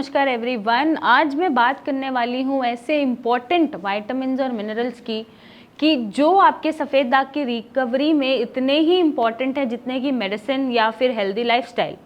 नमस्कार एवरीवन। आज मैं बात करने वाली हूँ ऐसे इम्पॉर्टेंट विटामिन्स और मिनरल्स की कि जो आपके सफ़ेद दाग की रिकवरी में इतने ही इम्पॉर्टेंट है जितने की मेडिसिन या फिर हेल्दी लाइफस्टाइल।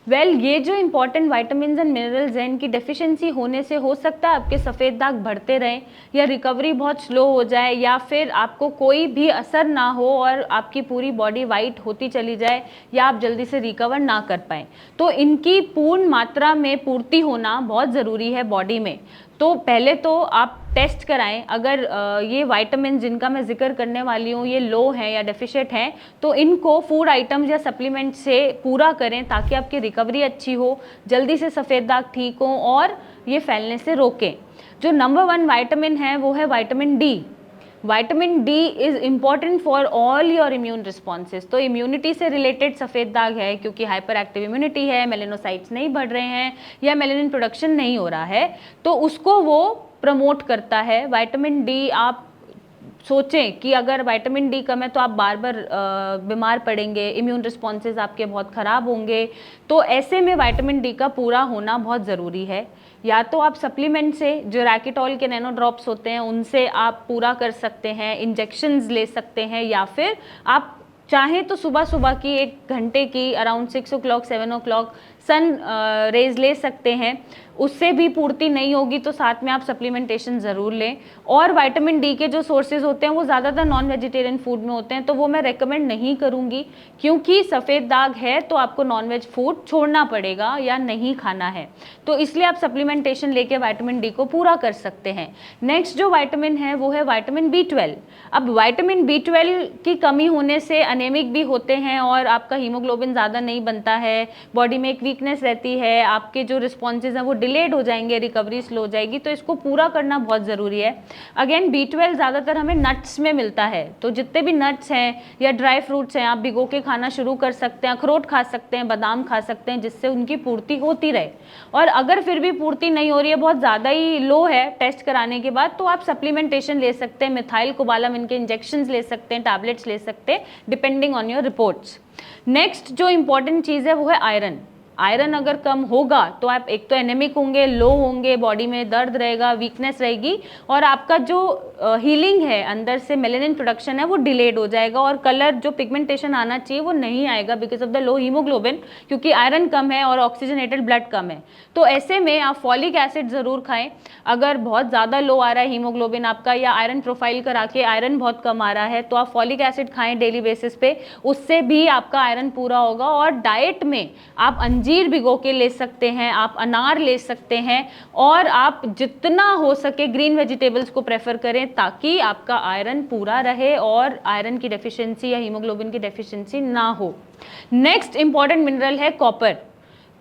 ये जो इम्पॉर्टेंट विटामिन्स एंड मिनरल्स हैं, इनकी डेफिशिएंसी होने से हो सकता है आपके सफ़ेद दाग बढ़ते रहें या रिकवरी बहुत स्लो हो जाए या फिर आपको कोई भी असर ना हो और आपकी पूरी बॉडी वाइट होती चली जाए या आप जल्दी से रिकवर ना कर पाएँ। तो इनकी पूर्ण मात्रा में पूर्ति होना बहुत ज़रूरी है बॉडी में। तो पहले तो आप टेस्ट कराएं। अगर ये विटामिन जिनका मैं जिक्र करने वाली हूँ ये लो हैं या डेफिशिएंट हैं तो इनको फूड आइटम्स या सप्लीमेंट से पूरा करें ताकि आपकी रिकवरी अच्छी हो, जल्दी से सफ़ेद दाग ठीक हो और ये फैलने से रोकें। जो नंबर 1 विटामिन है वो है vitamin D. Vitamin D is important for all your immune responses. तो इम्यूनिटी से रिलेटेड सफ़ेद दाग है क्योंकि हाइपर एक्टिव इम्यूनिटी है, मेलेनोसाइट्स नहीं बढ़ रहे हैं या मेलेनिन प्रोडक्शन नहीं हो रहा है, तो उसको वो प्रमोट करता है। विटामिन डी, आप सोचें कि अगर विटामिन डी कम है तो आप बार बार बीमार पड़ेंगे, इम्यून रिस्पॉन्सेज आपके बहुत ख़राब होंगे। तो ऐसे में विटामिन डी का पूरा होना बहुत ज़रूरी है। या तो आप सप्लीमेंट से, जो रैकेटॉल के नैनो ड्रॉप्स होते हैं उनसे आप पूरा कर सकते हैं, इंजेक्शंस ले सकते हैं, या फिर आप चाहें तो सुबह सुबह की 1 घंटे की around 6 o'clock 7 o'clock sun rays ले सकते हैं। उससे भी पूर्ति नहीं होगी तो साथ में आप सप्लीमेंटेशन ज़रूर लें। और विटामिन डी के जो सोर्सेज होते हैं वो ज़्यादातर नॉन वेजिटेरियन फूड में होते हैं, तो वो मैं रेकमेंड नहीं करूँगी क्योंकि सफ़ेद दाग है तो आपको नॉन वेज फूड छोड़ना पड़ेगा या नहीं खाना है। तो इसलिए आप सप्लीमेंटेशन लेके विटामिन डी को पूरा कर सकते हैं। नेक्स्ट जो विटामिन है वो है विटामिन B12। अब विटामिन B12 की कमी होने से अनेमिक भी होते हैं और आपका हीमोग्लोबिन ज़्यादा नहीं बनता है, बॉडी में एक वीकनेस रहती है, आपके जो रिस्पॉन्सेज हैं वो डिलेड हो जाएंगे, रिकवरी स्लो हो जाएगी। तो इसको पूरा करना बहुत ज़रूरी है। अगेन B12 ज़्यादातर हमें नट्स में मिलता है, तो जितने भी नट्स हैं या ड्राई फ्रूट्स हैं आप भिगो के खाना शुरू कर सकते हैं, अखरोट खा सकते हैं, बादाम खा सकते हैं, जिससे उनकी पूर्ति होती रहे। और अगर फिर भी पूर्ति नहीं हो रही है, बहुत ज़्यादा ही लो है टेस्ट कराने के बाद, तो आप सप्लीमेंटेशन ले सकते हैं, मिथाइल कोबालामिन के इंजेक्शंस ले सकते हैं, टैबलेट्स ले सकते हैं, depending on your reports. Next जो इंपॉर्टेंट चीज़ है वो है आयरन। आयरन अगर कम होगा तो आप एक तो एनेमिक होंगे, लो होंगे, बॉडी में दर्द रहेगा, वीकनेस रहेगी और आपका जो हीलिंग है, अंदर से मेलेनिन प्रोडक्शन है वो डिलेड हो जाएगा और कलर जो पिगमेंटेशन आना चाहिए वो नहीं आएगा because of the low haemoglobin, क्योंकि आयरन कम है और ऑक्सीजनेटेड ब्लड कम है। तो ऐसे में आप फॉलिक एसिड ज़रूर खाएं। अगर बहुत ज़्यादा लो आ रहा है हीमोग्लोबिन आपका या आयरन प्रोफाइल करा के आयरन बहुत कम आ रहा है तो आप फॉलिक एसिड खाएं डेली बेसिस पे, उससे भी आपका आयरन पूरा होगा। और डाइट में आप अंजीर भिगो के ले सकते हैं, आप अनार ले सकते हैं और आप जितना हो सके ग्रीन वेजिटेबल्स को प्रेफर करें ताकि आपका आयरन पूरा रहे और आयरन की डेफिशिएंसी या हीमोग्लोबिन की डेफिशिएंसी ना हो। नेक्स्ट इंपॉर्टेंट मिनरल है कॉपर।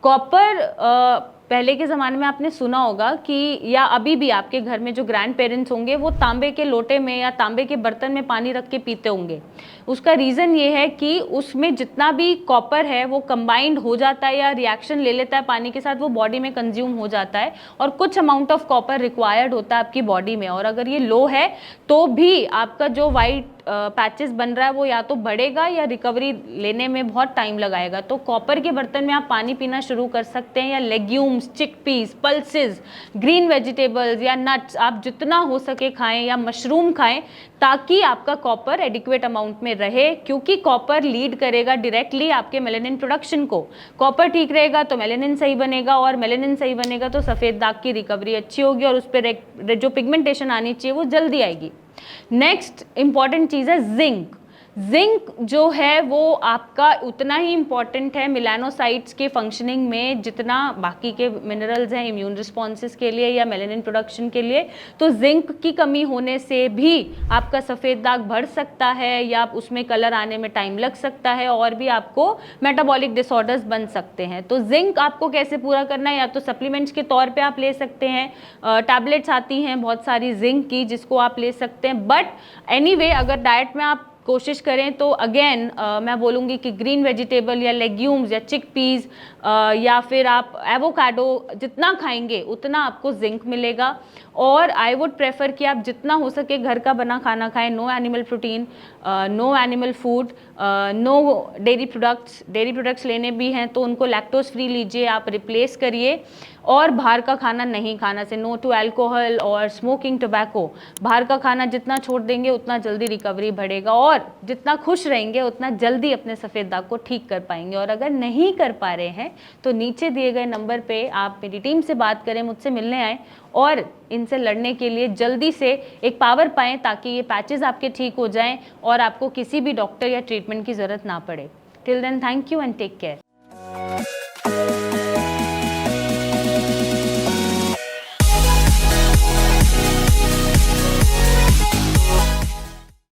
कॉपर पहले के ज़माने में आपने सुना होगा कि, या अभी भी आपके घर में जो ग्रैंड पेरेंट्स होंगे वो तांबे के लोटे में या तांबे के बर्तन में पानी रख के पीते होंगे। उसका रीज़न ये है कि उसमें जितना भी कॉपर है वो कंबाइंड हो जाता है या रिएक्शन ले लेता है पानी के साथ, वो बॉडी में कंज्यूम हो जाता है और कुछ अमाउंट ऑफ कॉपर रिक्वायर्ड होता है आपकी बॉडी में। और अगर ये लो है तो भी आपका जो वाइट पैचेस बन रहा है वो या तो बढ़ेगा या रिकवरी लेने में बहुत टाइम लगाएगा। तो कॉपर के बर्तन में आप पानी पीना शुरू कर सकते हैं, या legumes, chickpeas, pulses, green vegetables या नट्स आप जितना हो सके खाएं, या मशरूम खाएं ताकि आपका कॉपर एडिक्वेट अमाउंट में रहे, क्योंकि कॉपर लीड करेगा डायरेक्टली आपके मेलेनिन प्रोडक्शन को। कॉपर ठीक रहेगा तो मेलेनिन सही बनेगा और मेलेनिन सही बनेगा तो सफ़ेद दाग की रिकवरी अच्छी होगी और उस पर जो पिगमेंटेशन आनी चाहिए वो जल्दी आएगी। नेक्स्ट इंपॉर्टेंट चीज़ है जिंक। जिंक जो है वो आपका उतना ही इम्पॉर्टेंट है मेलानोसाइट्स के फंक्शनिंग में जितना बाकी के मिनरल्स हैं इम्यून रिस्पॉन्सेस के लिए या मेलेनिन प्रोडक्शन के लिए। तो जिंक की कमी होने से भी आपका सफ़ेद दाग बढ़ सकता है या उसमें कलर आने में टाइम लग सकता है और भी आपको मेटाबॉलिक डिसऑर्डर्स बन सकते हैं। तो जिंक आपको कैसे पूरा करना है, या तो सप्लीमेंट्स के तौर पे आप ले सकते हैं, टैबलेट्स आती हैं बहुत सारी जिंक की जिसको आप ले सकते हैं। बट एनीवे अगर डाइट में आप कोशिश करें तो अगेन मैं बोलूँगी कि ग्रीन वेजिटेबल या लेग्यूम्स या चिकपीस या फिर आप एवोकाडो जितना खाएंगे उतना आपको जिंक मिलेगा। और आई वुड प्रेफर कि आप जितना हो सके घर का बना खाना खाएं, no animal protein, no animal food, no dairy products. Dairy products लेने भी हैं तो उनको लैक्टोज फ्री लीजिए, आप रिप्लेस करिए। और बाहर का खाना नहीं खाना, से नो टू अल्कोहल और स्मोकिंग, टोबैको। बाहर का खाना जितना छोड़ देंगे उतना जल्दी रिकवरी बढ़ेगा, और जितना खुश रहेंगे उतना जल्दी अपने सफ़ेद दाग को ठीक कर पाएंगे। और अगर नहीं कर पा रहे हैं तो नीचे दिए गए नंबर पे आप मेरी टीम से बात करें, मुझसे मिलने आएँ और इनसे लड़ने के लिए जल्दी से एक पावर पाएँ, ताकि ये पैचेस आपके ठीक हो जाएं और आपको किसी भी डॉक्टर या ट्रीटमेंट की ज़रूरत ना पड़े। Till then, thank you and take care.